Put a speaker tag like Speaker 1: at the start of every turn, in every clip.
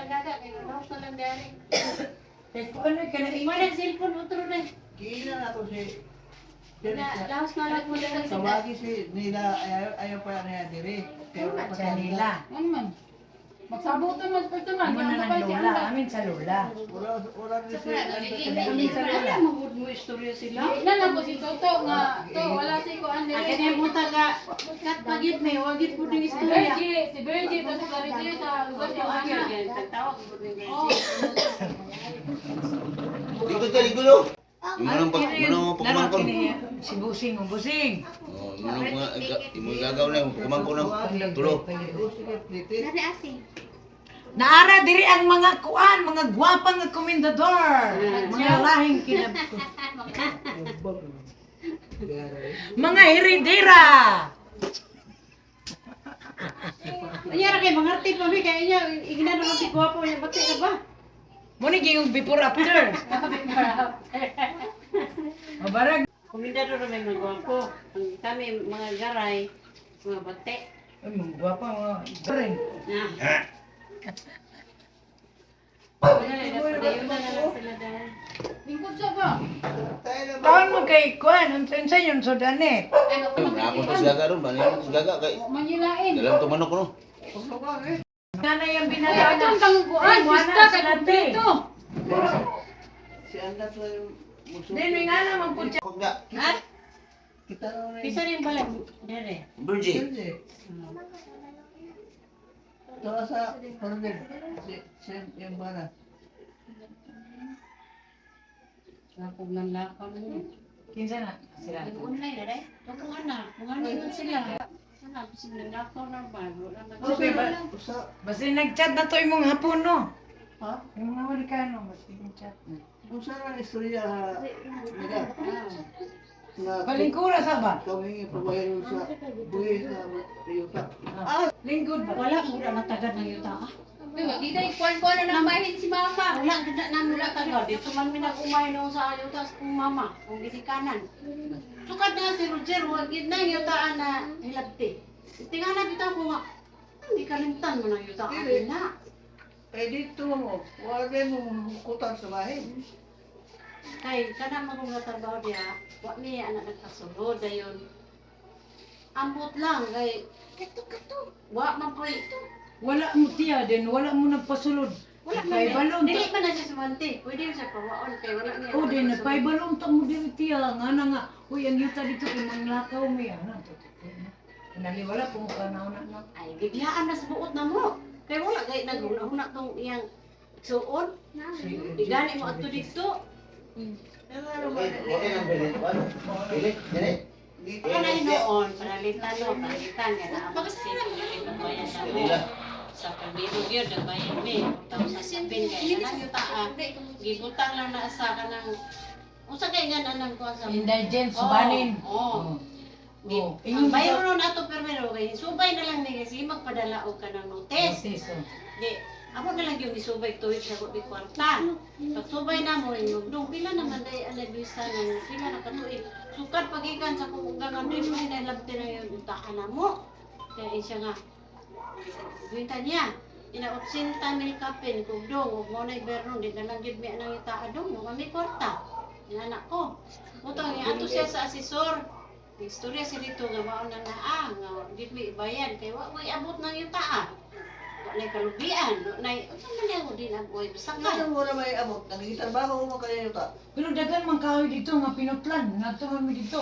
Speaker 1: lang gaga, kaya laos na lang dari.
Speaker 2: Eh, kung ano ka na
Speaker 1: Wala cellphone utro na.
Speaker 3: Kina na to si...
Speaker 1: Laos na lang muna lang sila.
Speaker 3: Tawagi si nila, ayaw pa niya diri. Pero
Speaker 2: at siya nila.
Speaker 4: Ano man? Magsabutan mo sa personal.
Speaker 2: Amo na ng lola, amin sa lola.
Speaker 3: Wala rin si...
Speaker 2: Amin sa lola.
Speaker 1: Wala magud mo istorya sila.
Speaker 4: Na lang ko si Toto nga, to, wala si ko ang
Speaker 1: Ang kanya mo taga, kat pagit may, wagit po din
Speaker 4: Si
Speaker 1: istorya.
Speaker 4: Bergie, si Bergie, tapos Clarity sa lugar niya ana.
Speaker 1: Tawag po din
Speaker 4: Oh,
Speaker 5: Ikot ka, ikot lo. Yung
Speaker 2: Laro
Speaker 5: manong pagkumangkon.
Speaker 2: kini si Busing, o Busing.
Speaker 5: Oh, yung manong gagaw na yung kumangkon ng tulo.
Speaker 1: Nari ate.
Speaker 2: Naara diri ang mga kuan, mga gwapang nga komendador. Mga lahing kinab... Mga heredera.
Speaker 1: Anyara kay mga artip pa kaya niya, igna naman ti gwapo niya, bati na ba?
Speaker 2: Muna yung before after. Mabarag.
Speaker 1: Komendador na may mga gwapo. Ang kami mga garay, mga bate.
Speaker 2: Ay, mga gwapa, mga garing.
Speaker 1: Na. Padayon na lang sila dahil.
Speaker 4: lingkod siya ba?
Speaker 2: Taon mo kay kuan, unsa yun so dane.
Speaker 5: Nakapon to siya karon, baniyan to siya kay
Speaker 4: Manyilain.
Speaker 5: dalam to manok no.
Speaker 2: Nga yung
Speaker 4: Ay,
Speaker 2: binata.
Speaker 4: atong tangguan, pista kay kumpleto.
Speaker 3: Si Anda to yung musuh.
Speaker 2: Din may nga naman po siya.
Speaker 5: Kogda.
Speaker 1: Ha?
Speaker 3: Kita na rin.
Speaker 1: Pisa rin pala, dere.
Speaker 5: Virgin.
Speaker 3: Ito sa Ferdinand. Si yung bana.
Speaker 1: Lakog ng lakaw niya.
Speaker 2: Kinsa na sila.
Speaker 1: Nag-online na rin. Kung ano yun sila. Wala, bisig ng lakaw na ba?
Speaker 2: Okay ba?
Speaker 3: Usa.
Speaker 2: Basta nag-chat na to yung mga hapon, no?
Speaker 3: Ha?
Speaker 2: Yung mga Amerikano, basta nag-chat na.
Speaker 3: Usa na istorya nila. Na
Speaker 2: Balingkura sa ba?
Speaker 3: kami pabayan sa buhay sa Toyota.
Speaker 2: Lingkod ba?
Speaker 1: Wala, mura na tagad ng yuta.
Speaker 4: Diba, di tayo kuwan-kuwan na ng bahin si mama.
Speaker 1: Wala, ganda na mula tagad. Dito man minag-umay noon sa yuta sa kong mama. Kung ginikanan. Sukad na si Roger, wag na yung yutaan na hilabti. Tingnan na dito ko nga. Hindi kalimtan mo ng yuta. Akin na.
Speaker 3: Eh dito mo, wala mo kutan sa bahay.
Speaker 1: Kay, kana mo kung natrabaho niya, wag niya anak nagkasulod dayon. Ambot lang, kay, wag man po ito.
Speaker 2: Wala mo tiya din, wala mo nagpasulod.
Speaker 1: Wala man
Speaker 2: Pay
Speaker 1: eh.
Speaker 2: balon
Speaker 1: Dili
Speaker 2: ta.
Speaker 1: man na siya sumante. Pwede siya pawaon, kay wala niya.
Speaker 2: O din, pay balon ta mo din tiya. Nga na nga, uy, ang yuta dito kay manglakaw mo yan. Kanali wala po ka na na.
Speaker 1: Ay, biglaan na sa buot na mo. Kay wala, kay naguna-una tong iyang suon. Di gani mo ato dito.
Speaker 5: Okay nang bilit ba? Bilit, bilit.
Speaker 1: Kanay noon, panalitan no, panalitan ka na. Pagkasala mo na
Speaker 5: Kanila.
Speaker 1: sa pagbilog yun, nagbayan may 2,000 kaya na yung taa. Gibutang lang na sa kanang, unsa kay nga nanang ko sa
Speaker 2: Indigent, subanin.
Speaker 1: Oo.
Speaker 2: Oo.
Speaker 1: Ang bayo ron ato permero kay subay na lang ni kasi magpadala og kanang notice. Di, amo na lang yung isubay tuwid sa kubi kwarta. Pag subay na mo yung dong pila naman day ana bisa nga pila na katuig. Sukad pagikan sa kung gangan din mo hinalabti na yung utahan na mo. Kaya siya nga Gwinta niya, ina-80 mil kapin kung dong, huwag mo na ibernon, di na lang yun may anang itaa dong, huwag kami kwarta. Inanak ko. Mutong, ato siya sa asesor. Istorya siya dito, nga maon na naa, nga di mo ibayan, kaya huwag mo iabot ng itaa. Huwag na kalubian, huwag na, saan man niya mo din ang buhay, basta
Speaker 3: Ano
Speaker 1: ka.
Speaker 3: mo na may abot? Nagkitrabaho mo kaya yung ta?
Speaker 2: Pero dagan man kahoy dito nga pinutlan, natuman mo dito.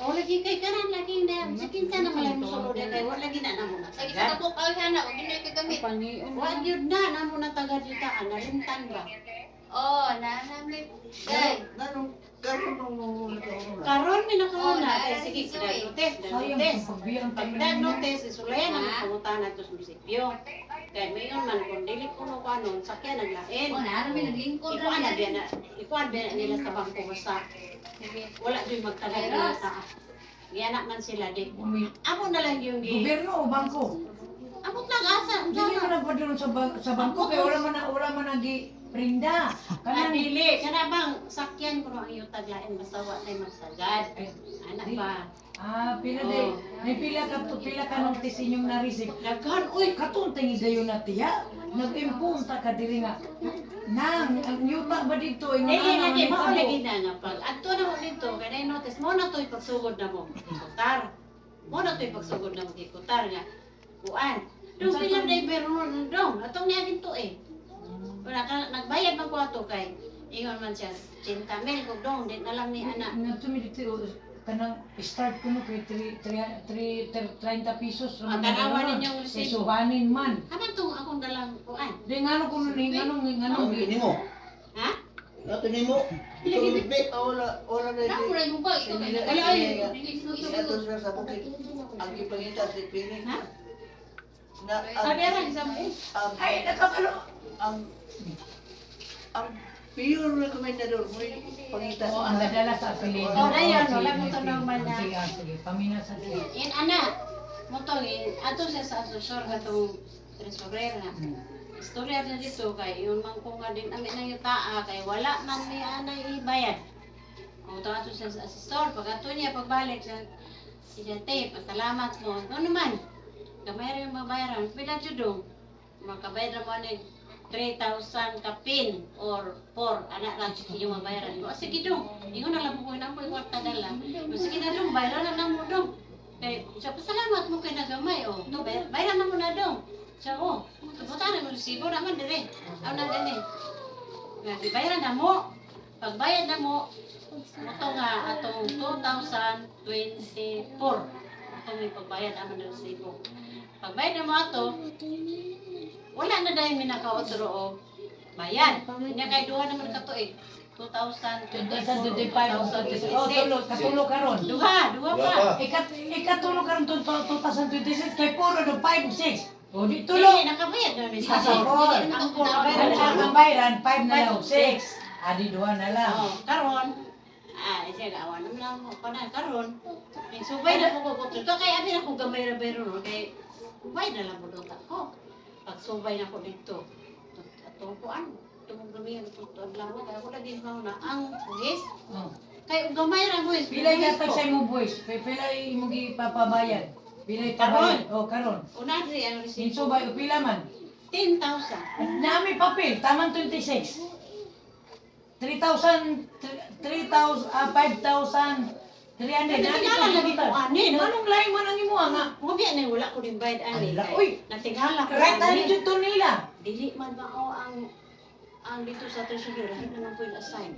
Speaker 1: O, lagi kay kanan, lagi na, sa kinsa na malay mo sulod, kaya huwag lagi na mo na
Speaker 4: Sige,
Speaker 1: tagad.
Speaker 4: sa kapok, ay hana, huwag yun na kagamit.
Speaker 1: Huwag yun na mo na tagad yung taan, nalimtan ba?
Speaker 4: Oh, nanamit. Day.
Speaker 3: Nanong karon nung
Speaker 1: Karon may nakauna.
Speaker 4: Oh,
Speaker 1: Kaya sige, pinag-notice,
Speaker 2: Sayang
Speaker 1: pinag-notice.
Speaker 2: kung pagbiyang
Speaker 1: Pag
Speaker 2: tayo
Speaker 1: pinag-notice, isulayan ang pangutan nato sa munisipyo. Kaya mayon man, kung dili ko no kanon, sakyan naglain.
Speaker 4: Oh, nanamit, naglingkod
Speaker 1: Ikuan na
Speaker 4: rin.
Speaker 1: biya na, ikuan biya na nila sa bangko basta. Wala din magtagal na sa gianak man sila di. Amo na lang yung
Speaker 2: Gobyerno o bangko?
Speaker 1: Amot lang asa.
Speaker 2: Hindi mo nagpadulong sa bangko kaya wala man nagi prinda. Kanang
Speaker 1: Kanili, kana bang sakyan ko no ang iyong taglain basta wa na magtagad. Anak ba?
Speaker 2: pila day. May pila ka notice inyong na-receive.
Speaker 1: Daghan, uy,
Speaker 2: Katong tingi dayon na tiya. nag-impose ta ka diri nga. Nang ang yuta ba dito ay
Speaker 1: Dili
Speaker 2: nga
Speaker 1: lagi mo
Speaker 2: naman
Speaker 1: lagi
Speaker 2: ito.
Speaker 1: na nga pag adto na mo dito kay notice mo na toy pagsugod na mo. Kutar. Mo na toy pagsugod na mo kutar nga. Kuan. Dong pila driver mo dong. Atong niya ginto eh. Wala ka nagbayad man ko ato kay ingon man siya 80 mil kog dong di na lang ni ana.
Speaker 2: Nga tumi dito kanang start ko no kay 30 pesos.
Speaker 1: Tanawa ninyong resibo.
Speaker 2: Suhanin man.
Speaker 1: Haman tong akong dalang kuan.
Speaker 2: Di ngano ko ni ngano
Speaker 5: Ano ini mo?
Speaker 1: Ha?
Speaker 5: Ato ni mo. Tulbe.
Speaker 3: Wala na
Speaker 4: Ako
Speaker 3: si...
Speaker 4: rin mo ba? Ito
Speaker 3: Sinila-
Speaker 4: kaya
Speaker 3: sinila-
Speaker 4: ay.
Speaker 3: Ito sila sa bukid. Ang ipangita si Pini.
Speaker 1: Ha?
Speaker 3: Na
Speaker 1: Sabi ra sa mo.
Speaker 2: Ay nakakalo.
Speaker 3: ang pure recommendador mo pangita
Speaker 2: Oo, ang dadala sa apelido.
Speaker 1: Oh, dayon,
Speaker 2: Sige,
Speaker 1: wala mo to
Speaker 2: sige.
Speaker 1: normal na.
Speaker 2: Sige, sige. Pamina sa siya.
Speaker 1: In ana. Mo to ato siya sa asosor katong treasurer nga. Istorya na dito kay yun man ko nga din ami nang yutaa kay wala man ni anay ibayad. O to ato siya sa asesor pag ato niya pagbalik sa ijante pasalamat mo. Ano naman? Gamay rin yung mabayaran. Pila jud makabayad na mo ni 3,000 ka pin or 4 anak lang yung mabayaran ko. Sige dong. Ingon na lang mo ko nang ko kwarta dala. Sige na dong bayaran na mo dong. Kay sa pasalamat mo kay nagamay oh. To bayaran na mo na dong. Siya oh. Kabutan na mo resibo naman dire. Aw na gani. Nga bayaran na mo. Pagbayad na mo moto nga atong 2024. Atong may pagbayad naman ng resibo. Pagbayad na mo ato, wala na dahil minaka-otro o bayad. Hindi kay duha naman kato eh. 2024.
Speaker 2: Oh, katulog karon.
Speaker 1: Duha pa.
Speaker 2: Ikatulog karon 2026 kay puro do 5 6. O di
Speaker 1: Tulo.
Speaker 2: tulog.
Speaker 1: Nakabayad na ni
Speaker 2: Sa sorol.
Speaker 1: Ang puro
Speaker 2: Ang
Speaker 1: bayad.
Speaker 2: ang bayaran 5 na lang 6. Adi duha na lang.
Speaker 1: Oh, karon. Siya gawa naman lang mo pa na karon. Subay na ko ko to kay abi na ko gamay ra bayro no kay subay na lang mo dota ko. Pag subay na ko dito. Atong kuan. Tumong gamay ang tutod lang kay wala din na ang buhis.
Speaker 2: Oh.
Speaker 1: Kay gamay ra mo.
Speaker 2: Pila yata sa imo boys? Pila imo gipapabayad? Pila
Speaker 1: Karon.
Speaker 2: ipabayad? Oh, karon.
Speaker 1: Una ri ang
Speaker 2: Sinso
Speaker 1: resibo.
Speaker 2: ba pila man?
Speaker 1: 10,000.
Speaker 2: Nami papel, taman 26. 3,000, 5,000, 300.
Speaker 1: Natingala lagi ko ani no.
Speaker 2: Manong lain man ang imo nga?
Speaker 1: Mo biya na wala ko din bayad ani.
Speaker 2: Ala,
Speaker 1: kay
Speaker 2: uy.
Speaker 1: natingala ko.
Speaker 2: Right
Speaker 1: ani.
Speaker 2: time dito nila.
Speaker 1: Dili man mao ang dito sa treasury lahi na lang po yung assign.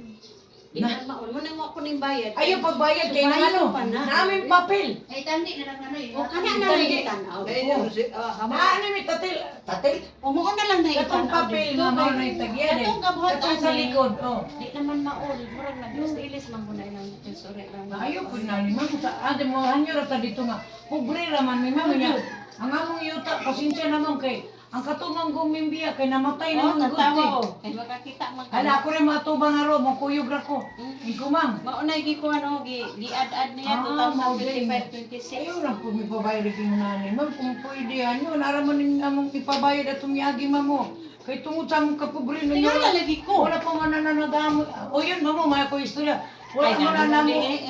Speaker 1: Di
Speaker 2: Na-
Speaker 1: man mao mo nang ako ning bayad.
Speaker 2: Ayaw pagbayad kay nang ano?
Speaker 1: Sumayon pa na.
Speaker 2: Namin papel.
Speaker 4: Ay, tandi na lang ano eh.
Speaker 1: O kana na lang itanaw.
Speaker 3: Ayun si
Speaker 2: Naani mi tatil. Tatil.
Speaker 1: O mo na lang na
Speaker 2: Katong
Speaker 1: itanaw.
Speaker 2: papel nga mo na itagyan eh.
Speaker 1: Katong gabuhat
Speaker 2: Katong sa likod. Oh.
Speaker 1: Di naman maol. Murag nag-ilis man muna ilang treasury lang.
Speaker 2: Ayaw po na ni ma'am sa ate mo hanyo ra ta dito nga. Pobre ra man mi ma'am niya. Ang among yuta pasensya naman kay ang katungang gumimbiya kay namatay
Speaker 1: Oh,
Speaker 2: naman
Speaker 1: tatawa.
Speaker 2: gud.
Speaker 1: Kay makakita man.
Speaker 2: Hala ako rin matubang aro mo kuyog ra ko. Ikaw ma'am.
Speaker 1: Maunay gi ko ano gi-add niya
Speaker 2: Ah,
Speaker 1: 2025-26.
Speaker 2: Ayaw lang po may pabayad yung nanay. Ma'am, kung pwede ano, naraman ng among ipabayad at umiyagi mo. Kay tungod sa among kapobrino nyo.
Speaker 1: Tingala lagi ko.
Speaker 2: Wala pa man nananagamot. O yun, mamo, maya ko istorya. Wala
Speaker 1: Ay,
Speaker 2: man na
Speaker 1: ganun
Speaker 2: namo.
Speaker 1: din,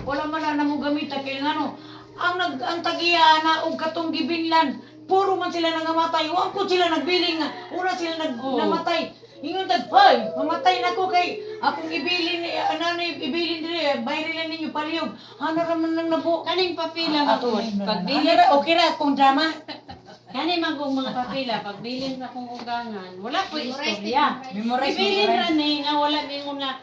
Speaker 2: Wala man na namo gamitan. Kaya nga no, ang tagiya na og katong gibinlan, puro man sila nangamatay. Huwag po sila nagbiling nga. Una sila namatay. Ingon tag, hoy, mamatay na ko kay akong ibilin, ibilin dire, bayrilan ninyo palihog. Ano raman nang nabo?
Speaker 1: Kaning papila mo pag
Speaker 2: Dili ra okay ra akong drama.
Speaker 1: Kani magong mga papila pag bilin sa kong ugangan, wala ko istorya.
Speaker 2: Memorize
Speaker 1: Ibilin ra ni nga wala mingon nga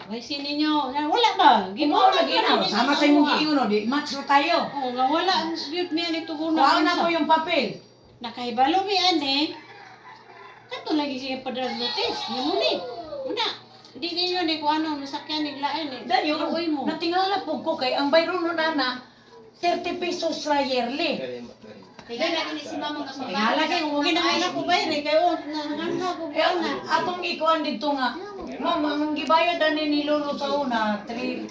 Speaker 1: ay sininyo, nga wala ba?
Speaker 2: Ginawa lagi na. Sama sa imong giingon no, di match ra tayo.
Speaker 1: Oo, nga wala gyud mi ani tugunan.
Speaker 2: Kuha na ko yung papel.
Speaker 1: Nakaibalo mi ani. Kato lagi siya padal notice. Mo ni. Una, di ninyo ni ko ano nasakyan ni lain ni.
Speaker 2: Dayon,
Speaker 1: Uy mo.
Speaker 2: natingala po ko kay ang bayro no nana 30 pesos ra yearly.
Speaker 4: Kaya lagi ni si mama nga sa
Speaker 1: Tingala kay mo ginawa ko bayre kay o nangano ko
Speaker 2: Eh, atong ikuan dito nga. Ma'am, ang gibayad ani ni Lolo sa una 3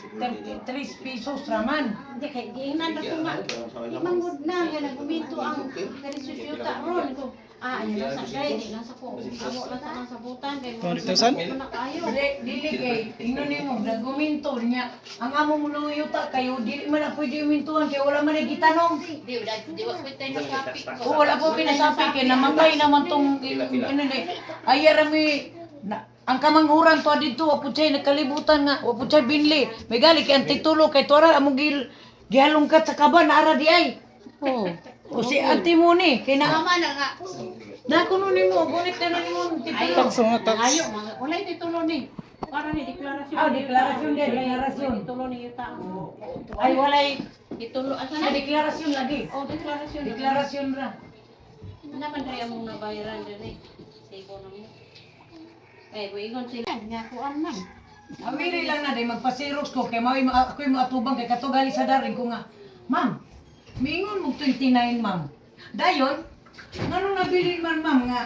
Speaker 2: pesos raman.
Speaker 1: Hindi kay giingnan ko nga. Imangod na nga nagumito ang karisyuta ron ko. Ayun lang sa guy, di lang sa ko. Amo lang sa mga sabutan kay mo.
Speaker 6: 200,000?
Speaker 1: Anak kayo.
Speaker 2: Dili kay ingnon nimo naguminto niya. Ang amo mo nang yuta kayo dili man na pwede umintuhan kay wala man gitanong.
Speaker 4: Di wa kwentay na sapi ko.
Speaker 2: O wala po pinasapi kay namatay naman tong ano ni. Ayara mi na ang kamanghuran to dito wa pud nakalibutan nga wa pud binli. May gali kay ang titulo kay tora amo gihalungkat sa kaban ara di ay. Oh. O si ate mo ni kay na
Speaker 4: Mama na nga.
Speaker 2: na kuno nimo gunit na nimo titulo.
Speaker 6: Tax mga tax.
Speaker 1: Ayo, wala ito tulo ni. Para ni deklarasyon.
Speaker 2: Deklarasyon din, deklarasyon.
Speaker 1: Tulo ni yuta. Ay walay itulo asa
Speaker 2: Sa
Speaker 1: na.
Speaker 2: deklarasyon lagi.
Speaker 1: Oh, deklarasyon.
Speaker 2: Deklarasyon ra.
Speaker 1: Naman rin among nabayaran diri. Sebo na mo. Eh, buingon sila. Nga kuan man.
Speaker 2: Amiri lang na day magpa-xerox ko kay ako'y maatubang kay katugali sa daring ko nga. Ma'am, mingon mo 29 ma'am. Dayon, ngano nabili man ma'am nga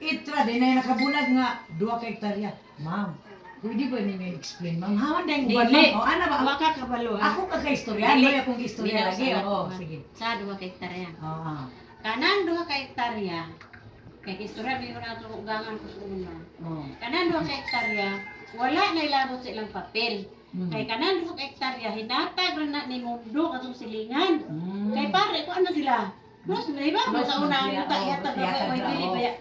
Speaker 2: itra din na nakabulag nga 2 ka hektarya. Ma'am, pwede ba ninyo explain ma'am? Haman dahil
Speaker 1: Dili.
Speaker 2: uban ma'am. O ana ba?
Speaker 1: Wa ka kabalo ha.
Speaker 2: Ako ka-istorya.
Speaker 1: Dili.
Speaker 2: Ano akong istorya
Speaker 1: Dili,
Speaker 2: lagi?
Speaker 1: salat
Speaker 2: Oo,
Speaker 1: ko, ha.
Speaker 2: sige.
Speaker 1: Sa 2 ka hektarya.
Speaker 2: Oo.
Speaker 1: Kanang 2 ka hektarya. Kay istorya mi na ato ugangan ko sa una.
Speaker 2: Oo.
Speaker 1: Kanang 2 ka hektarya, wala na ilabot sa ilang papel. Kay kanang 2 ka hektarya, hinatag ra na ni mundo katong silingan. Kay pare ko ano sila? Plus, may iba mo sa una ang yuta, yatag na may bili ba ya?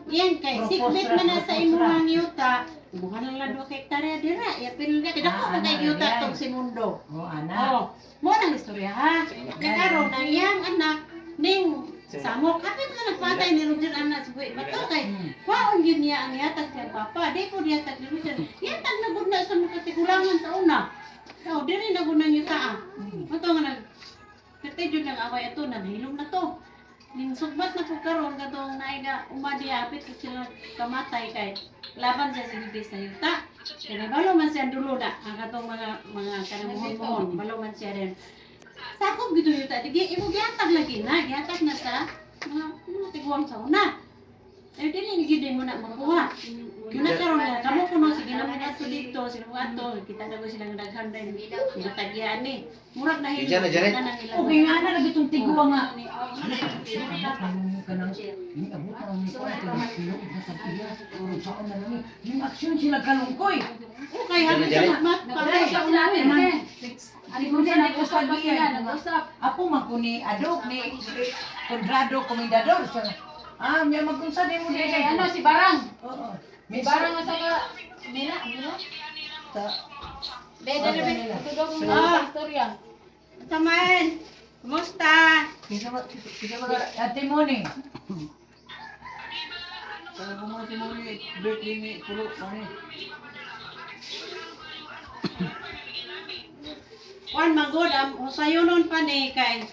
Speaker 1: Yan kay sikbit man na sa imuhang yuta. Imuha lang lang 2 ka hektarya dira. Ya pero na kidako man kay yuta tong si mundo.
Speaker 2: Oo, ana.
Speaker 1: Oh, mo nang istorya ha. Nagkaroon ng iyang anak ning samok. Kapit na nagpatay ni Roger anak sa buhay. Bato kay, waon yun niya ang yatag kay Papa. Di po yatag ni Roger. Yatag na gud na sa mga katigulangan sa una. Oh, diri na gud na yuta ah. Bato nga nag Kati yun ang away ito, naghilom na to. Ning sugbat na po karon katong naiga umadiapit kung sila kamatay kay laban sa silbis na yuta. Kaya balo man siya dulo na ang katong mga kanamuhon-muhon. Balo man siya rin. Sakop gitu yuta. Digi, imo gihatag lagi na. Gihatag na sa mga tiguang sa una. Eh, dili ni gid mo na makuha. Yun na karon nga, kamo kuno sige na mga ato dito, sila mga ato, kita na ko silang daghan din. Mga tagyaan ni. Murag na
Speaker 5: Diyan na, diyan na.
Speaker 2: Okay nga na lagi itong tigwa nga. Yung aksyon sila kalungkoy.
Speaker 1: Okay, habi sa mat, para sa una.
Speaker 2: Ano mo na nagkasabihan? Ako magkuni adok ni Kondrado Komendador. May magkunsa din mo din.
Speaker 4: Ano si Barang?
Speaker 2: Oo.
Speaker 4: May Barang at saka Mila.
Speaker 3: Sa
Speaker 4: Beda na ba? Ito daw
Speaker 1: Ah.
Speaker 4: mga istorya.
Speaker 1: Taman, kumusta?
Speaker 3: kisa ba
Speaker 2: Ate Moni.
Speaker 3: sa mga simuli birthday ni Pulo mani.
Speaker 1: Juan Magod, usayo nun pa ni kay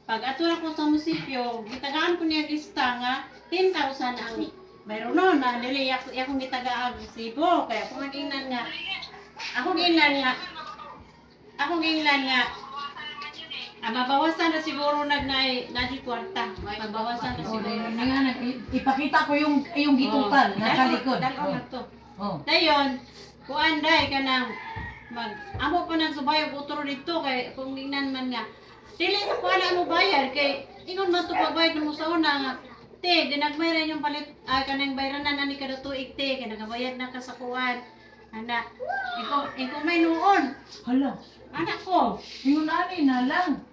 Speaker 1: pag ato na ko sa munisipyo, gitagaan ko niya lista nga 10,000 ang mayroon nun na dili akong gitagaan sibo kaya akong ingnan nga mabawasan na siguro na di kwarta. Mabawasan na siguro.
Speaker 2: Ipakita ko yung gitutan nasa likod.
Speaker 1: Dalon na to.
Speaker 2: Oh.
Speaker 1: Dayon, kuan day ka nang amo pa nang subayog utro dito kay kung tingnan man nga dili sa kuan mo bayar kay ingon man to pagbayad mo sa una nga te dinagmayran yung palit kanang bayranan ani kada tuig te kay nagabayad na ka sa kuan ana ikaw may noon
Speaker 2: Hala.
Speaker 1: anak ko
Speaker 2: Yung ani na lang.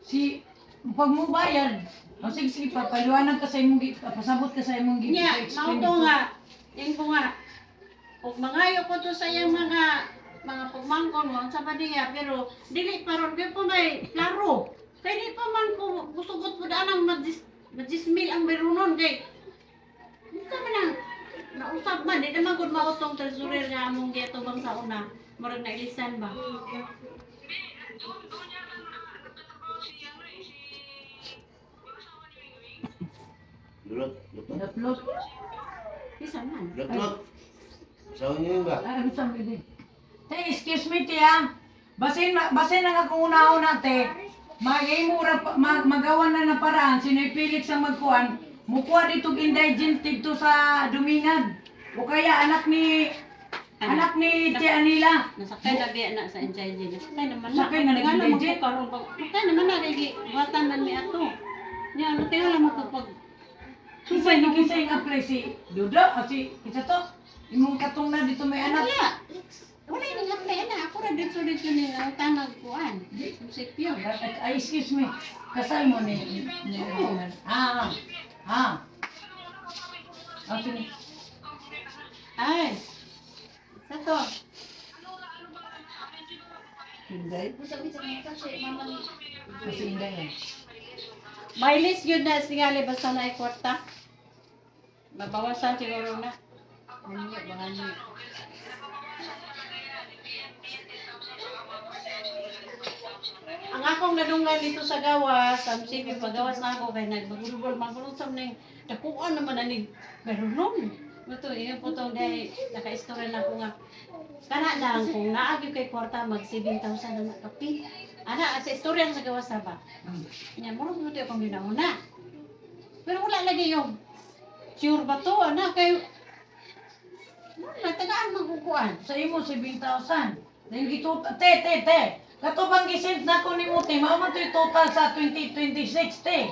Speaker 2: Si pag mo bayad. Sige, papaliwanag ka sa imong pasabot ka sa imong
Speaker 1: nya mauto nga ing ko nga ug mangayo ko to sa iyang mga pagmangkon mo sa badiya pero dili paron kay po may klaro kay di pa man ko gusugot pud anang majismil ang meronon kay unsa man ang nausab man di naman gud mautong treasurer nga among giatubang sa una murag na ilisan ba
Speaker 5: Dulot.
Speaker 2: Upload.
Speaker 1: isa man
Speaker 5: Dulot. Sawa niyo ba?
Speaker 2: Ano sa mga excuse me, tiya. Basin na nga kung una-una, te. Magawa na na paraan. Sinipilit sa magkuhan. Mukuha dito indigent dito sa Dumingan. O kaya anak ni Tia Anila.
Speaker 1: nasakay lagi na sa NJJ nasakay naman
Speaker 2: Sakay na
Speaker 1: Tingala
Speaker 2: nag-NJJ?
Speaker 1: mo ko karon nasakay naman na lagi watan man mi ato nya ano tingala mo ko pag
Speaker 2: Kisay ni kisay nga apply si Duda at si isa to. Imong katong na dito may anak.
Speaker 1: Wala. Wala yung apply na. Ako na dito nila tanag kuan. Munisipyo.
Speaker 2: Ay, excuse me. Kasay mo ni Roman. Sige.
Speaker 1: Ay. Sato.
Speaker 3: Hindi.
Speaker 2: Kasi hindi yan.
Speaker 1: May list yun na singali basta na kwarta. Mabawasan siguro na. Ang akong nadunggan dito sa gawas, ang sige pagawas na ako kay nagbagulgol magulong sa ning dakuan naman ani meron. Ito yung putong dahil naka-istorya na ko nga. Kana lang kung naagyo kay kwarta mag 7,000 na kapi. Ana sa istorya sa gawas na ba? Nya mo mo to akong ginahuna. Pero wala lagi yung sure ba to ana kay natagaan magkukuan.
Speaker 2: Sa imo 7,000. Nang gituta te. Katubang gisend na ko nimo te, mao man to yung total sa 2026 te.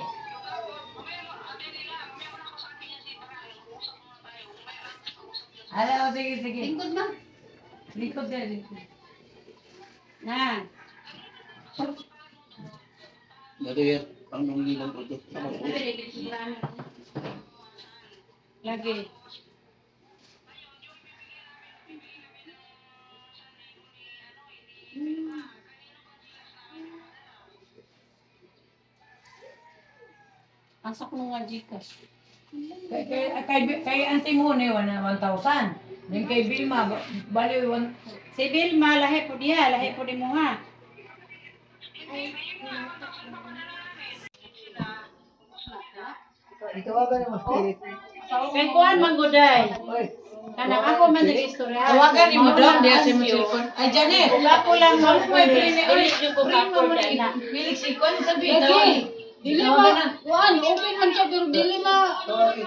Speaker 2: Ala, sige.
Speaker 1: Lingkod ba?
Speaker 2: Likod din.
Speaker 1: Na.
Speaker 5: Dado yan. Ang nanggilang ko ito.
Speaker 1: Lagi. Asa ko nga Gcash.
Speaker 2: Kay auntie mo ni 1,000. Then kay Vilma, bali
Speaker 1: Si Vilma, lahi po diya, lahi po di mo ha.
Speaker 3: Itawagan mo spirit.
Speaker 1: Kay kuan mangguday.
Speaker 3: Oy.
Speaker 1: Kanang ako man nag-istorya.
Speaker 2: Tawagan ni mo doon, diya si mo cellphone. Ay, Janet.
Speaker 1: Kung ako lang
Speaker 2: Ano mo yung
Speaker 1: mag-ulit, ulit yung kung na.
Speaker 2: Bilik si Kwan sa
Speaker 4: Dili ma, kuan, open man siya pero dili ma.
Speaker 3: Tawag.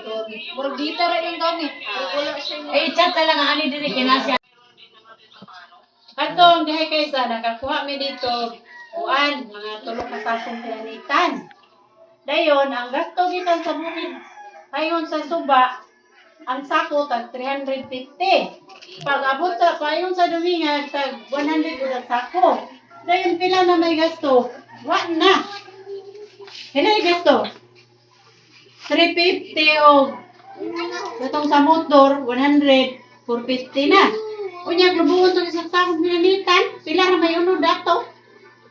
Speaker 4: Murag dita ra yung gamit. Wala siya.
Speaker 2: Eh, chat talaga ani diri kinasya.
Speaker 1: Katong dihay kaysa nakakuha mi dito kuan mga tulok na sakong planitan. Dayon ang gasto gikan sa bukid ayon sa suba ang sako tag 350. Pag abot sa payon sa Domingan tag 100 gud ang sako. Dayon pila na may gasto? Wa na. Hinay gasto. 350 o katong sa motor 100 450 na. Unya glubuon to sa sakong planitan. Pila ra may unod dato.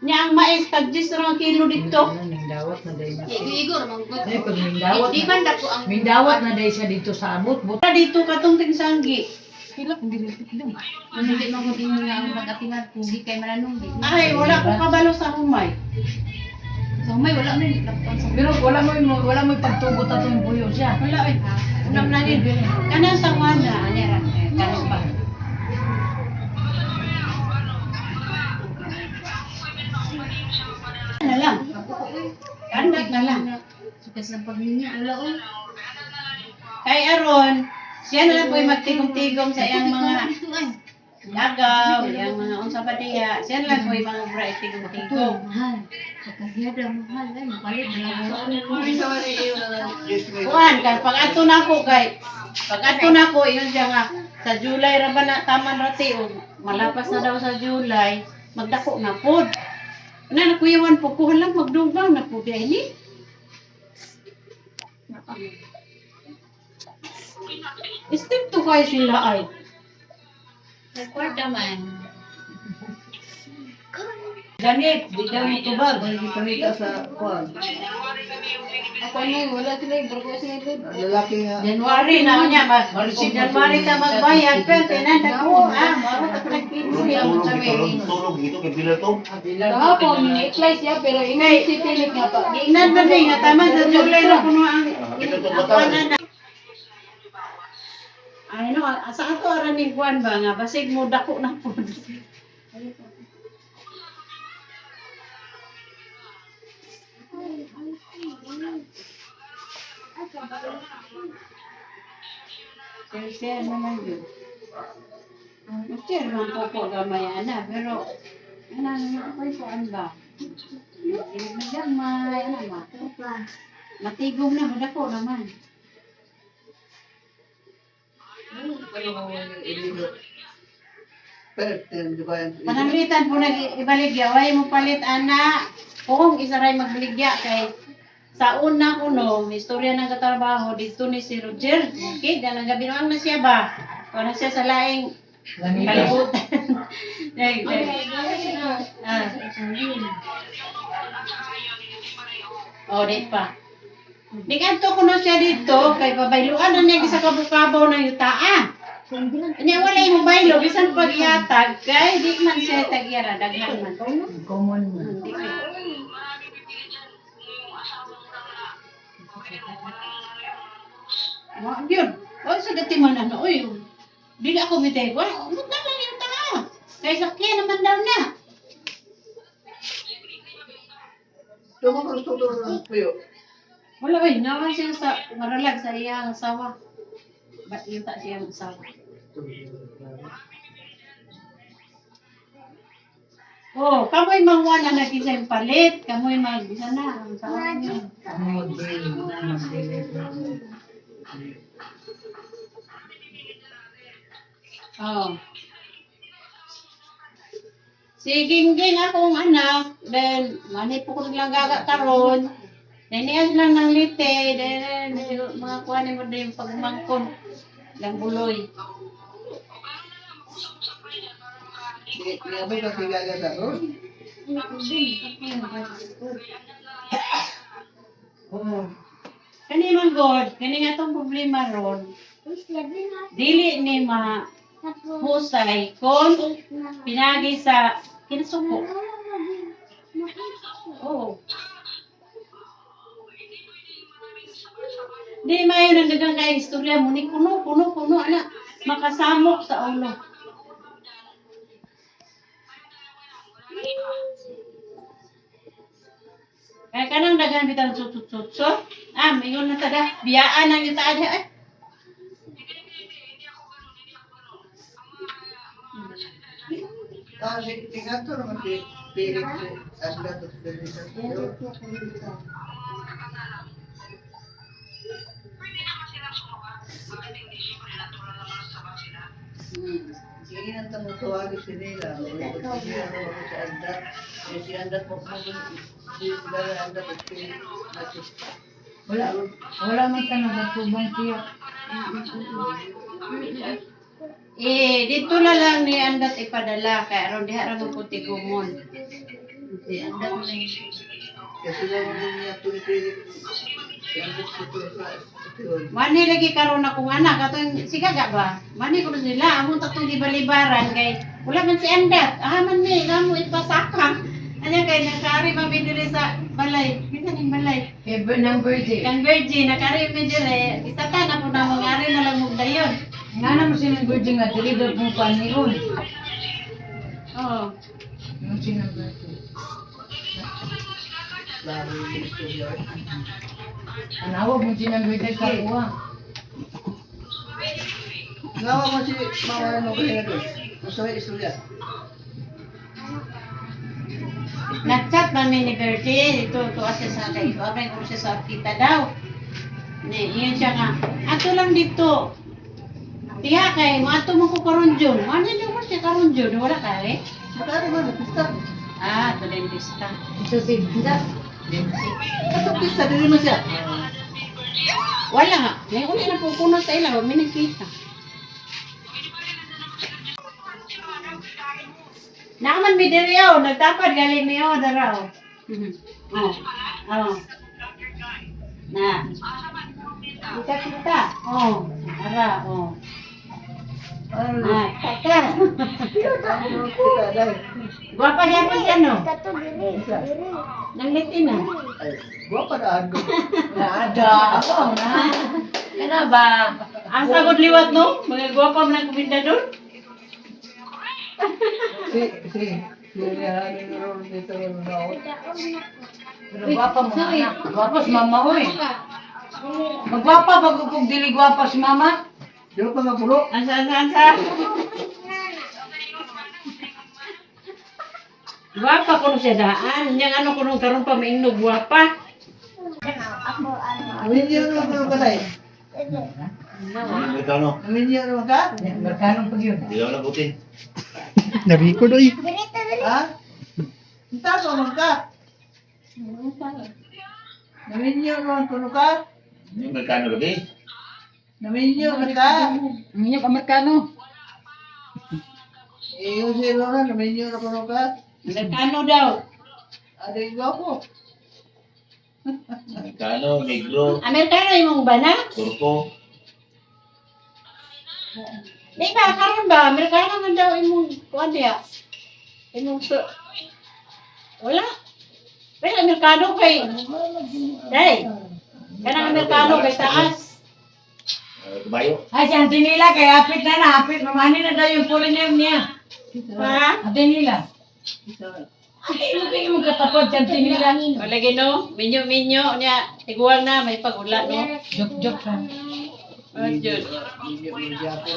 Speaker 1: Nya ang mais tag 10 ra kilo dito.
Speaker 2: Mindawat na dahil.
Speaker 4: Igor mang
Speaker 2: Ay, pag mindawat
Speaker 4: Di man dako ang
Speaker 2: Mindawat na dahil siya dito sa amot.
Speaker 1: Wala dito katong tingsanggi.
Speaker 4: hilak dili dum. Hindi man ko din nga ang nagatingan kung di kay mananong di.
Speaker 1: Ay, wala ko kabalo sa humay.
Speaker 4: So may wala man laptan sa
Speaker 2: Pero wala mo pagtugot atong buyo siya.
Speaker 1: Wala eh. Unam na rin. Kanang tawad na. Anira. Kanang ba? Na lang. Kandag na lang.
Speaker 4: sukas na pagninya wala oy.
Speaker 1: Kay Aron, siya na lang po magtigom-tigom sa iyang mga
Speaker 4: Ito ay.
Speaker 1: lagaw, iyang mga unsa pa diya. Siya na lang po mga bright tigom-tigom.
Speaker 4: Mahal. Pagkahiyada mahal ay mapalit na lang.
Speaker 1: Kuan kay pag ato na ko kay pag ato na ko iyon siya nga sa July ra ba na taman rati o malapas na daw sa July magdako na pod. Na nakuyawan po ko lang magdugang na po diay ni. Step to kayo sila ay.
Speaker 4: Kwarta man.
Speaker 2: Janet, di daw mo tubag.
Speaker 3: May ipamita sa kuwan.
Speaker 4: Ako mo wala sila barko sila.
Speaker 3: Lalaki nga.
Speaker 1: January na niya ba? Si January ta magbayad pero tinanda ko maro ta nagpili.
Speaker 5: Tulog ito kay pila to.
Speaker 4: Kahapon ni-apply siya pero ingay si Philip nga pa.
Speaker 1: Ingnan ba ni nga taman sa July ra kuno ang na. Ay no, asa ato ara ning kuan ba nga basig mo dako na pod. Share naman yun. Share naman po gamay ana, pero ana ako'y kuan ba? Hindi gamay, ana ba? Matigom na, madako naman.
Speaker 3: ililo. Pero, di ba yan?
Speaker 1: Pananglitan po nag-ibaligya, way mo palit ana. Kung isaray magbaligya kay sa una ko no, may istorya ng katrabaho dito ni si Roger. Okay, dalang gabi naman na siya ba? O na siya sa laing kalibutan. Oh, di pa. Di kanto ko na siya dito, kay pabayluan na niya sa kabukabaw ng yutaa. Kanya wala yung baylo, bisan pag-ihatag, kay di man siya tagyara, daghan man.
Speaker 2: Common mo.
Speaker 1: Di kay. Yun. O, sa gatiman ano, uy, di na ako bitay ko. Umot na lang yung tanga. Kaya sakya naman daw na.
Speaker 3: Tumakos-tuturo ng puyo.
Speaker 1: Wala ba, naman siya sa maralag sa iyang asawa. Ba't yung ta siyang asawa? Oh, kamoy mangwa na nag-isang palit. Kamoy mag-isa na. Ang sawa niyo. Oh. Si Gingging akong anak, then manay po ko lang gaga karon. Then niyan lang ng lite, then mga kuhanin mo din pagmangkon. Lang buloy.
Speaker 3: Niyabay kasi gagasa ron.
Speaker 1: Oh. Kani man God, kani nga tong problema ron. Dili ni ma husay kon pinagi sa kinasuko. Oh. Di mayo nang dagang kay istorya mo ni kuno ana makasamok sa ulo. Kaya kanang dagang bitang sut-sut-sut. Ah, mayon na tada. Biyaan ang yuta ada eh.
Speaker 3: Tingnan naman si Felix Aslat at Felix. Hindi na tumutuwagi si Nila. Hindi na ako si Andat. Si Andat mo po. Si Andat at Felix.
Speaker 2: Wala man ka nagatubang tiyak.
Speaker 1: Dito na lang ni Andat ipadala kaya aron diha ra mo puti gumon.
Speaker 3: Si Andat mo kasi lang mo niya ito ni Felix. Si Andat si Felix.
Speaker 1: Mani lagi karon akong anak katong sigaga ba? Mani ko nila amon tatong gibalibaran kay wala man si Andat. Man ni kamo ipasaka. Anya kay nakari mami diri sa balay. Bisa ning balay.
Speaker 2: Heaven ng birthday.
Speaker 1: Kang virgin nakari mi diri. Isa ta na pud na mangari na lang mug dayon.
Speaker 2: Nga naman silang birthday nga, deliver mo pa niyon.
Speaker 1: Oh.
Speaker 2: Yung silang birthday.
Speaker 3: Laro yung istorya.
Speaker 2: Anawag mo silang birthday sa kuha.
Speaker 3: Ngawa mo si Mama ano kaya na doon. Gusto yung istorya.
Speaker 1: Nag-chat ba ni Bertie? Ito siya sa kay ko. Abay ko siya sa kita daw. Ni, iyon siya nga. Ato lang dito. Tiya kay, maato mo ko karon dyan. Ano nyo mo siya karon dyan? Wala ka eh?
Speaker 3: Magkano man, pista.
Speaker 1: Ito dentista.
Speaker 2: Ito si Binda.
Speaker 3: Ito pista, dili mo siya.
Speaker 1: Wala nga. May uli na po kuno sa ilaw. May nagkita. Nakaman mi diri yaw. Nagtapad galing mi yaw daraw. Oh. Na. Kita. Oh. Ara. Oh. Kaka.
Speaker 3: Kita, dahil.
Speaker 1: Guwapa niya po siya, no?
Speaker 3: Isa.
Speaker 1: Nanglitin na.
Speaker 3: Ay, guwapa na ano.
Speaker 2: Naada. Ako na. Yan na ba?
Speaker 1: Ang sagod liwat, no? Mga guwapa mo ng kuminda doon.
Speaker 3: Si Hanin Ron dito yung naot.
Speaker 2: Pero gwapa mo anak. Gwapa si mama ko eh. Magwapa ba kung dili gwapa si mama?
Speaker 3: Di ba pa nga pulo?
Speaker 1: Ansa. Guwapa ko siya daan. Yang ano ko nung karoon pa mainog guwapa.
Speaker 3: Hindi yun lang ang balay.
Speaker 5: Amerikano.
Speaker 3: Naminyo naman ka?
Speaker 2: Magkano pag yun?
Speaker 5: Di lang nabutin.
Speaker 6: Narikod oy.
Speaker 3: Ha? Tago naman ka? Naminyo naman kuno ka?
Speaker 5: Amerikano lagi.
Speaker 3: Naminyo na ka?
Speaker 4: Minyak Amerikano.
Speaker 3: Yung zero na, naminyo na kuno ka?
Speaker 1: Amerikano daw.
Speaker 3: Aday ko ako.
Speaker 5: Amerikano, negro,
Speaker 1: Amerikano imong bana?
Speaker 5: turko.
Speaker 1: Di ba, karon ba? Amerikano man daw imong kuan diya. Imong wala. Pero Amerikano kay Day. Kanang Amerikano kay taas.
Speaker 5: Tumayo.
Speaker 2: Ay, si Auntie Nila, kaya hapit na. Mamani na daw yung full name niya.
Speaker 1: Ha?
Speaker 2: Auntie Nila. Ay, hindi mo katapod si Auntie Nila.
Speaker 1: Wala gino, minyo niya. Tiguan na, may pagula no.
Speaker 2: Joke ha.
Speaker 1: Oh, Jud.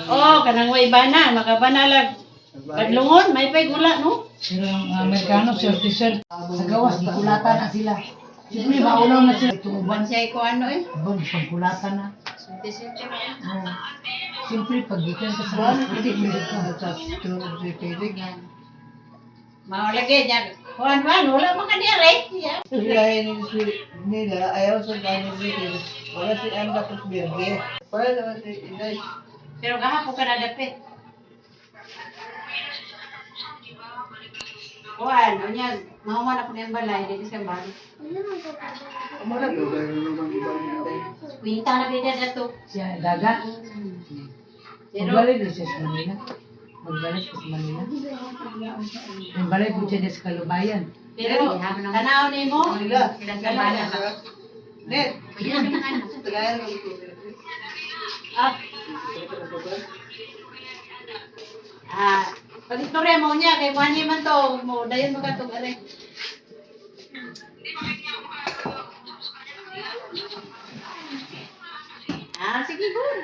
Speaker 1: Oh, kanang way bana, makabanalag. Kadlungon, may pagula no.
Speaker 2: Pero ang Amerikano, swerte-swerte. Sa gawas, di kulatan na sila. Siyempre, maulaw na sila. Tumuban siya.
Speaker 1: Siya ko ano eh.
Speaker 2: Bon, pagkulatan na.
Speaker 1: Sunti-sunti na.
Speaker 2: Oh. Siyempre, pag gikan ka sa
Speaker 3: Paano
Speaker 2: gawas,
Speaker 3: pwede pwede ka sa tulog si Felix?
Speaker 1: Maulagi niya. Kuan man, wala man kanire.
Speaker 3: Suyahin nila, ayaw sa ganyan dito. Wala si Anda Cruz Verde. Wala naman si Inday.
Speaker 1: Pero kahapon ka nadapit. Kuan, unya, mahuman ako niyang balay, dito sa balay.
Speaker 3: Wala ko ba naman ibang Inday?
Speaker 1: Pinta na bida na to.
Speaker 2: siya daga.
Speaker 1: Pero,
Speaker 2: Magbalik din siya sa Manila. Magbalik siya sa Manila. Magbalik din siya sa Kalubayan.
Speaker 1: pero, tanaw ni mo.
Speaker 3: Manila.
Speaker 1: Pinagkabala ka.
Speaker 3: Net. Tagayan mo ito.
Speaker 1: Pag-istorya mo niya, kay Wani man to, mo, dayon mo ka to, are. Sige, good.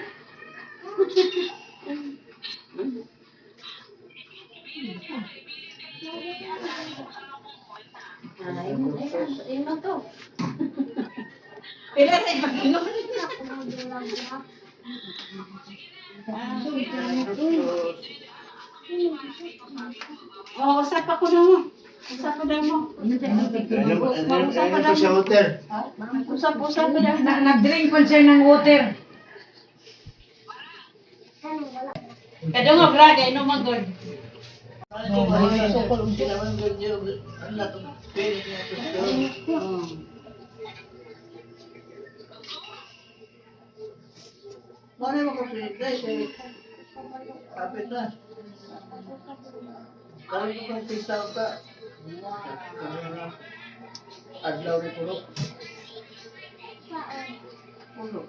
Speaker 1: Imo to. Pila rin mag-inom. Oh, usap ako na mo. Usap ko na mo.
Speaker 5: Ano sa hotel?
Speaker 1: Usap ko na.
Speaker 2: Nag-drink pa siya ng water.
Speaker 1: Kada nga braga, inom magod.
Speaker 3: Sokol ang sinaman ko niyo. Ang latong Felix niya to. Mana mo ko si Inday? Kapit na. Kalau ko pang pisaw ka. Adlaw ni Puro. Puro.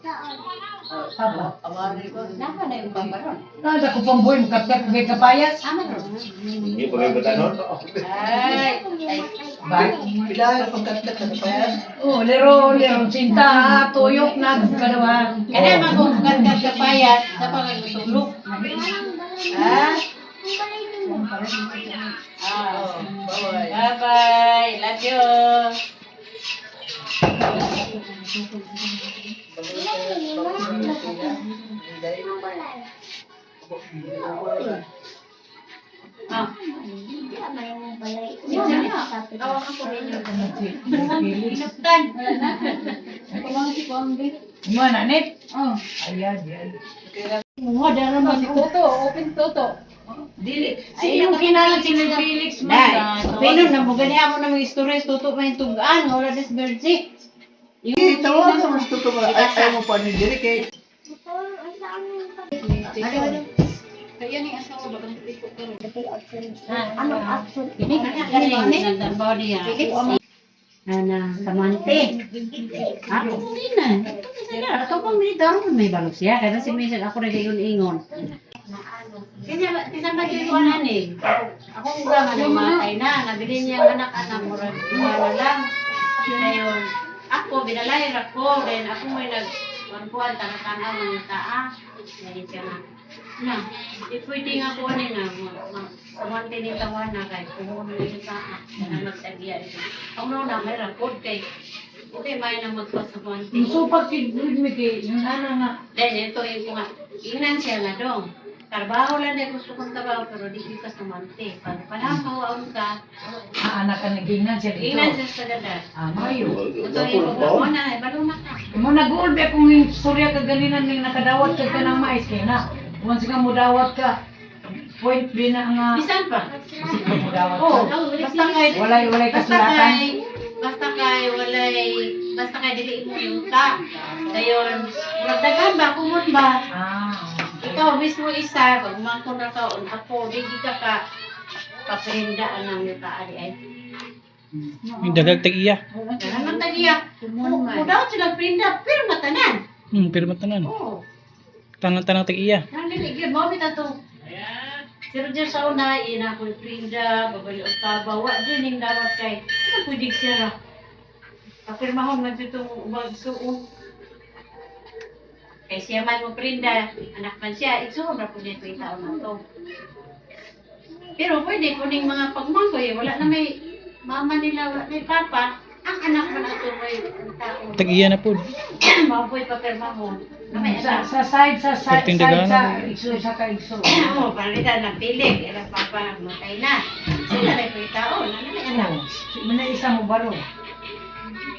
Speaker 3: Amani ko.
Speaker 1: Napa na yung pambaron?
Speaker 2: Nada ko pang boy, makapit kay kapayas.
Speaker 1: Aman ron.
Speaker 5: Hindi pa kayo batanon?
Speaker 1: Ay,
Speaker 3: Pila pagkatkat sa payas.
Speaker 2: Oh, lero, sinta, tuyok na, kanawa.
Speaker 1: kada magungkat ka kapayas sa pagkakutulog. Ah?
Speaker 3: Bye-bye.
Speaker 1: Bye-bye. Love you. Ah. Tawag ako rin yun. Inuptan.
Speaker 2: Mga nanit.
Speaker 4: Oh.
Speaker 2: Ayan, yan.
Speaker 1: Mga daraman ko.
Speaker 4: Toto, open toto.
Speaker 2: Dili. Sige yung kinalan si Felix
Speaker 1: Dai,
Speaker 2: man.
Speaker 1: pero na mo gani amo na mga istorya tutok man tugaan, wala des birthday.
Speaker 3: Tawa ka mas tuto ba? Ay mo pa ni diri kay.
Speaker 4: Kaya ni asawa ba kang tipo karon?
Speaker 1: Anong action? Ini kani nagtrabaho niya. Ana, samante. Ako din na. Ato pang militar may balok siya kada si Misal ako rin yun ingon. Kaya ba yung kuhanan eh? Ako nga namatay na, nabili niya ang anak murag na lang. Ngayon, ako, binalayar ako, then ako may nagkuhan, tanga-tanga ng taa. Ngayon siya na, pwede nga po na, samante ni tawa na kay kumuha yung taa, na nagtagya. Ako na may rakod kay, Hindi, may na magpasabante.
Speaker 2: So pag mi kay yung ana nga
Speaker 1: Dahil ito yung mga, ingnan siya nga dong. Trabaho lang din gusto kong trabaho, pero di kita sumante. Pag palampawaon ka,
Speaker 2: anak ka nagingnan siya dito.
Speaker 1: ingnan siya sa dada.
Speaker 2: Mayo.
Speaker 1: Ito yung mga, na, baluma ka.
Speaker 2: Mo nag-ulbe akong istorya ka ganinan ning nakadawat ka ng mais kay na. Once ka mo dawat ka, point din na nga
Speaker 1: Bisan pa?
Speaker 2: isip ka mo dawat
Speaker 1: Oo,
Speaker 2: ka.
Speaker 1: basta kay,
Speaker 2: Walay kasulatan.
Speaker 1: basta kay dili mo yuta. Dayon, magdagan ba, kumon ba? Ikaw mismo isa, pag mangkon na ka, ako, di ka kaprinda ang yuta, ari ay.
Speaker 6: Yung dadag tag-iya.
Speaker 1: Ganun ang tagiya. Mudaw sila prinda, pero matanan.
Speaker 6: Pero matanan.
Speaker 1: Oo.
Speaker 6: Tanang tag-iya.
Speaker 1: Nandiligid mo, bita to. Pero dyan sa una, ina ko prinda, babali o taba, wa dyan yung dapat kay, ano pwede siya na? Kapirmahon man dito ubag suong. Kay siya man mo prinda, anak man siya, isuon na po dito yung taon na to. Pero pwede po ning mga pagmangkoy, wala na may mama nila, wala may papa, ang anak man ito may taon.
Speaker 6: Tag-iya na po.
Speaker 1: Mapoy papirmahon. May anak.
Speaker 2: Sa side
Speaker 6: Perting dagahan
Speaker 2: sa
Speaker 6: na.
Speaker 2: igso sa kaigso.
Speaker 1: Oo, palitan ng pilig. Ilang papa matay na. Sila rin po yung taon. Ano may anak?
Speaker 2: Muna isa mo baro.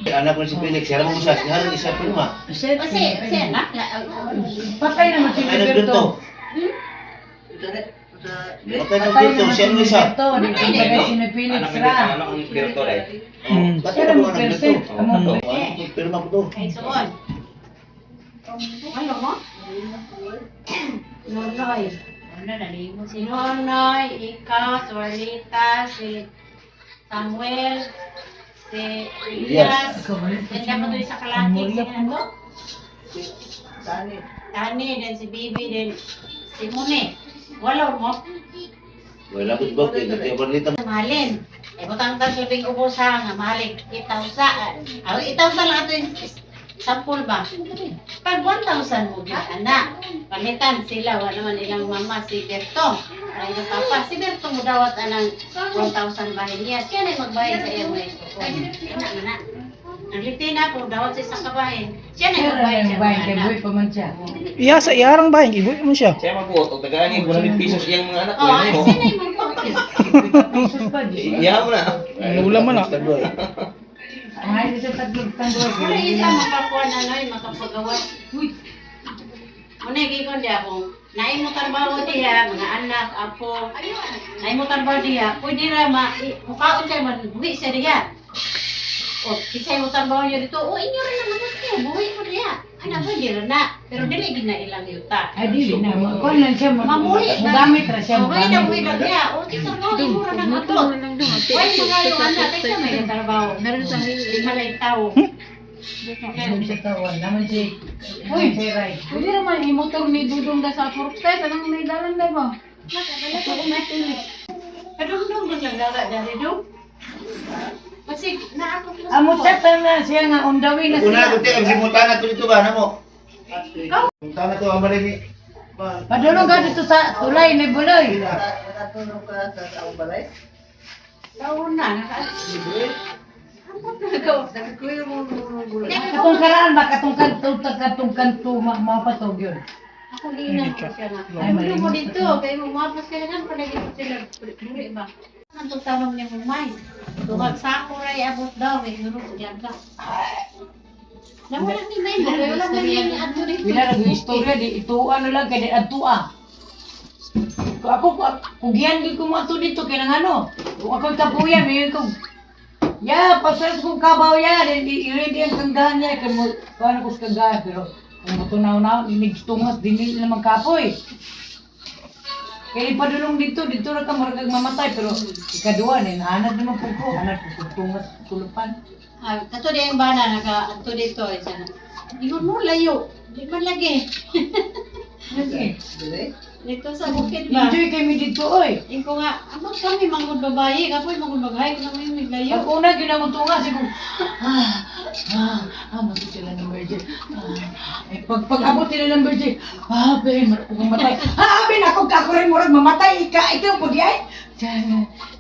Speaker 5: Anak ko si Felix, siya mo sa siya isa pirma.
Speaker 1: Kasi anak.
Speaker 2: Patay naman si
Speaker 5: Ay
Speaker 2: Gilberto.
Speaker 5: nagdunto. Patay nagdunto, siya mo isa.
Speaker 2: Gilberto. Di ka bagay si Felix ra.
Speaker 5: Patay na mo nagdunto.
Speaker 2: Amo.
Speaker 5: Pirma ko to.
Speaker 1: Ay, suon. Ano mo? Nonoy. Ano na mo? Si Nonoy, ikaw, si Juanita, si Samuel, si Elias. Yan ka pa doon sa kalaki. Si ano?
Speaker 3: Tani.
Speaker 1: Tani, then si Bibi, then si Mune. Wala mo?
Speaker 5: Wala ko sibog, kaya balita mo.
Speaker 1: Mahalin. Eh, butang tas labing ubusa nga, mahalin. Itawsa. Itawsa lang ito yung sampul ba? Pag 1,000 mo anak, palitan sila, wala naman ilang mama, si Bertong. Ay, yung papa, si Bertong mo dawat anang 1,000 bahin niya. Kaya na magbayad sa iyo mo ito. Anak. Ang litina po, dawat sa isang kabahin. Siya na magbayad sa mga
Speaker 2: Kay
Speaker 1: anak.
Speaker 2: boy pa man siya.
Speaker 6: Iya sa iyarang bayan, ibo mo siya.
Speaker 5: Siya magbuot, tagaan niya, 100 pesos iyang mga anak ko.
Speaker 1: Oh, ay, sila yung magbayad.
Speaker 2: Jesus pa di.
Speaker 5: Iya mo na.
Speaker 6: Ulam mo na.
Speaker 2: Ang ay sa taglog tandoy.
Speaker 1: Wala isa makakuha na noy, makapagawa. Muna ikikon diya kung naay mo trabaho diya, mga anak, apo, naay mo trabaho diya, pwede ra mukaon siya, buhi siya diya. O, kisay mo trabaho niya dito, o inyo rin naman ito, buhi mo diya. Ano, pwede ra na, pero dili gina ilang yuta.
Speaker 2: Ay di na mo. Kon lang siya mo.
Speaker 1: Mamuhi na.
Speaker 2: Gamit ra siya mo.
Speaker 1: Buhi na buhi na diya. O, di trabaho, di mo ra nang ato. Why mo nga yung anak, kaya may trabaho.
Speaker 4: Meron sa
Speaker 1: Di malay tao.
Speaker 2: Ano siya tawan naman si. Uy, si Ray.
Speaker 4: Pwede naman imotor ni Dudong da sa Forkstes. Anong may dalan na ba? Ito ko may tulik.
Speaker 1: Kadung-dung mo lang dara dari dong. Kasi naako ko
Speaker 2: Amo chatan na siya nga undawi na
Speaker 5: Una
Speaker 2: siya.
Speaker 5: ko tayo, simutan na to dito ba, na mo? Simutan na to, ang balik ni.
Speaker 2: Padulong ka dito sa tulay ni Buloy.
Speaker 3: Nakatulong ka sa taong balay.
Speaker 1: taon na naka. Ambot na ko.
Speaker 3: Nakakuya mo gulay.
Speaker 2: Katong karaan ba katong kanto mapatog yun.
Speaker 1: Ako linang ko siya nga.
Speaker 2: Ay,
Speaker 1: Ano mo
Speaker 2: malimit
Speaker 1: dito? Kaya mo mapas ka na palagi ko sila. Dili ba? Ang tanong niya mo may. Tumagsako ray abot daw eh guro diyan ka. Nawala ni may mo, wala man ni adto dito.
Speaker 2: Bila nag istorya di ito ano lang kay di adtua. Ako kugian di ko mato dito kay nang ano. Kung ako kapuyan may ko. Ya, pasal ko kabaw ya, di ready ang kanggahan niya kay mo paano ko sa kanggahan pero kung matunaw na inig tungas dili naman kapoy. Kaya ipadulong dito na ka maragag mamatay pero ikaduwa ni hanad naman po ko, hanad po tungas tulupan.
Speaker 1: Ah, kato di ang bana naka adto dito isa. Ingon mo layo. Di man lagi.
Speaker 2: Okay.
Speaker 3: Gulay?
Speaker 1: Dito sa bukid ba?
Speaker 2: Enjoy kami dito oy.
Speaker 1: Iko nga, amot kami mangod babae, kapoy mangod babae ko naman yung layo.
Speaker 2: Pag una ginamutunga siguro abot sila ng virgin. Pag abot nila ng virgin, ben mamatay. Ben ako rin murag mamatay ka ito pud yay.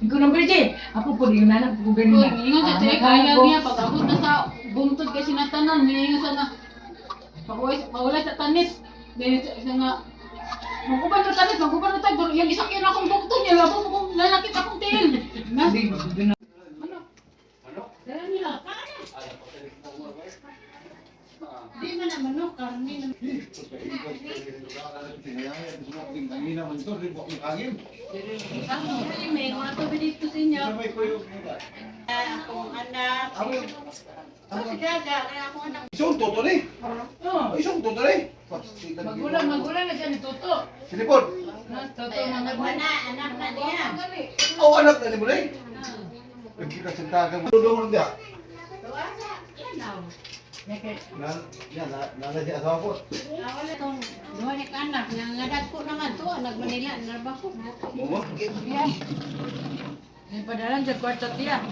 Speaker 2: Ikaw ng virgin. Ako pud yung nanak ko ganun.
Speaker 4: Ingon siya, kaya niya pag abot na sa buntod kasi na tanan, may sa na pahulay sa tanis. May isa nga maguban na tanis, maguban na tayo. Yung isakyan akong doktor niya, labang akong lalakit akong tiil. Na? Ano? Dala nila.
Speaker 1: Di man naman no, karne naman. Ako, may mga tabi dito sa inyo. Akong anak. Ako si Gaga, kaya akong anak.
Speaker 5: Isang toto ni. Isang toto ni.
Speaker 2: Magulang na siya ni Toto.
Speaker 5: Silipon.
Speaker 2: Toto na
Speaker 1: Anak na niya.
Speaker 5: Oh, anak na ni mo ni. Kita sentaga. Tudong lang dia.
Speaker 1: Tuwasa, yan daw.
Speaker 5: Nana si asawa ko.
Speaker 1: Wala itong duha ni anak, nangadag ko naman to, anak Manila, narba ko.
Speaker 5: Mo.
Speaker 2: May padalan sa kwarto tiya.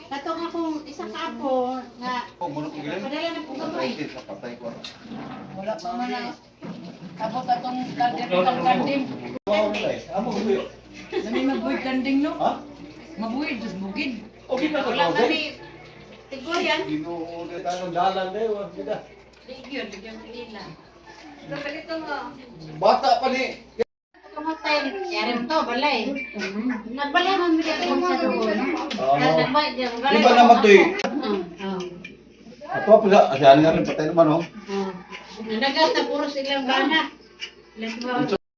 Speaker 1: Katong akong isa kapo, nga,
Speaker 5: Oh, mo ko gilan.
Speaker 1: padala na po gamay.
Speaker 5: Patay ko.
Speaker 2: Wala pa man na. Tapos atong kandim.
Speaker 5: Amo ko yo.
Speaker 2: Nami magbuhay kanding no?
Speaker 5: Ha?
Speaker 2: Mabuhay, dus bukid.
Speaker 5: Okay na
Speaker 1: Wala kami, tigol yan.
Speaker 5: Ginoo na tayo dalan day wa kita.
Speaker 1: Ligyon, ligyon nila. Pero ganito mo,
Speaker 5: Bata pa ni.
Speaker 1: kamatay, yarim to, balay. Nagbalay man mi dito sa doon. Nagbalay,
Speaker 5: Di ba naman to eh? Ato pa sa asahan nga rin patay naman oh.
Speaker 1: Nanagas na puro silang bana. Ilang